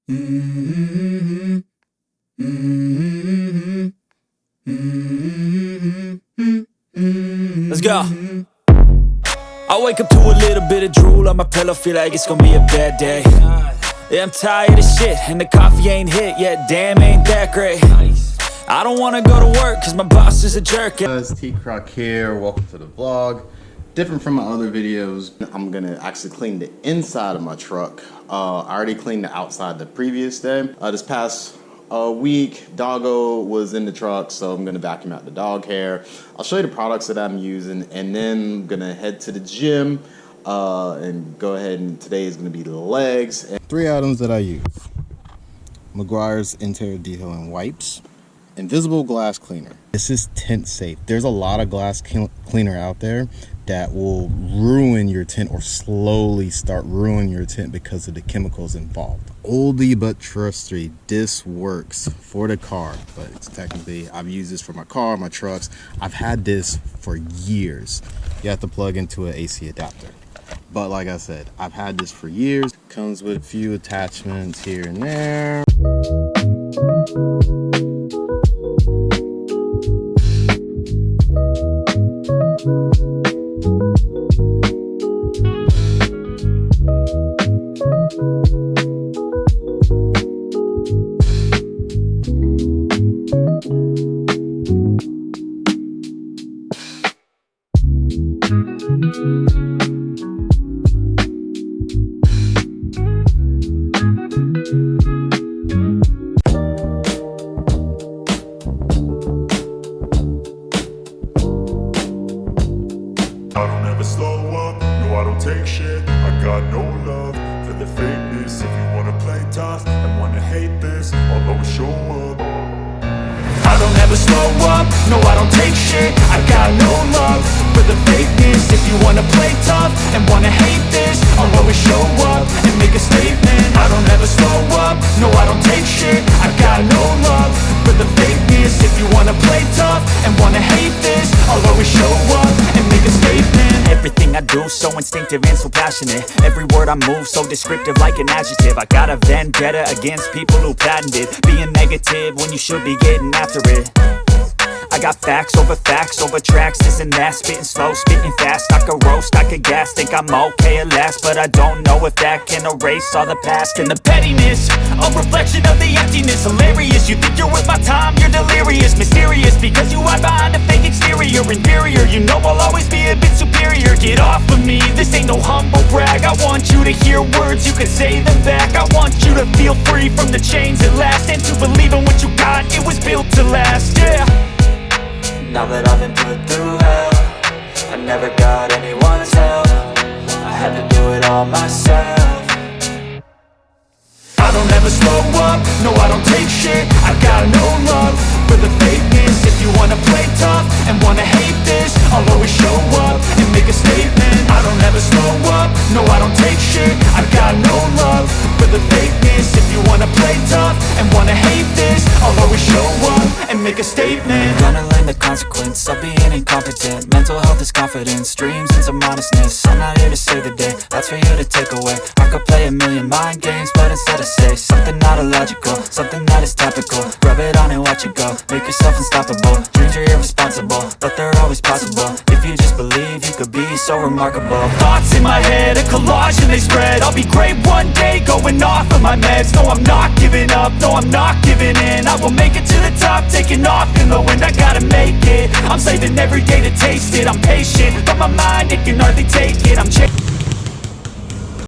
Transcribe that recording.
Mm-hmm. Mm-hmm. Mm-hmm. Let's go. I wake up to a little bit of drool on my pillow, feel like it's gonna be a bad day. Yeah, I'm tired of shit, and the coffee ain't hit yet, damn, ain't that great. I don't wanna go to work, cause my boss is a jerk. Guys, T-Croc here, welcome to the vlog. Different from my other videos, I'm gonna actually clean the inside of my truck. I already cleaned the outside the previous day. This past week, Doggo was in the truck, so I'm gonna vacuum out the dog hair. I'll show you the products that I'm using, and then I'm gonna head to the gym and go ahead, and today is gonna be the legs. And 3 items that I use: Meguiar's Interior Detailing Wipes, Invisible Glass Cleaner. This is tint safe. There's a lot of glass cleaner out there that will ruin your tint or slowly start ruining your tint because of the chemicals involved. Oldie but trusty, this works for the car, but it's technically, I've used this for my car, my trucks. I've had this for years. You have to plug into an AC adapter. But like I said, I've had this for years. Comes with a few attachments here and there. I don't ever slow up, no I don't take shit. I got no love for the fakeness. If you wanna play tough and wanna hate this, I'll always show up. I don't ever slow up, no I don't take shit. I got no love for the fakeness. If you wanna play tough and wanna hate this, I'll always show up and make a statement. I don't ever slow up, no I don't take shit. I got no love for the fakeness. If you wanna play tough and wanna hate this, I'll always show up and make a statement. Everything I do so instinctive and so passionate. Every word I move so descriptive like an adjective. I got a vendetta against people who patented being negative when you should be getting after it. I got facts over tracks, this and that. Spitting slow, spitting fast, I could roast, I could gas. Think I'm okay at last, but I don't know if that can erase all the past. And the pettiness, a reflection of the emptiness. Hilarious, you think you're worth my time, you're delirious. Mysterious, because you hide behind a fake exterior. Inferior, you know I'll always be a bit superior. Get off of me, this ain't no humble brag. I want you to hear words, you can say them back. I want you to feel free from the chains at last, and to believe in what you got, it was built to last, yeah. Now that I've been put through hell, I never got anyone's help. I had to do it all myself. I don't ever slow up, no I don't take shit. I got no love for the fakeness. If you wanna play tough and wanna hate this, I'll always show up and make a statement. I don't ever slow up, no I don't take shit. I got no love for the fakeness. If you wanna play tough and wanna hate this, I'll always show up and make a statement. Gonna learn the consequence of being incompetent. Mental health is confidence, dreams and some honestness. I'm not here to save the day, that's for you to take away. I could play a million mind games, but instead I say something not illogical, something that is topical. Rub it on and watch it go, make yourself unstoppable. Dreams are irresponsible, but they're always possible. If you just believe, you could be so remarkable. Thoughts in my head, a collage and they spread. I'll be great one day, going off of my meds. No, I'm not giving up, no, I'm not giving in. I will make it to the top, taking off in the wind. I gotta make it, I'm saving every day to taste it. I'm patient, but my mind, it can hardly take it. I'm changing.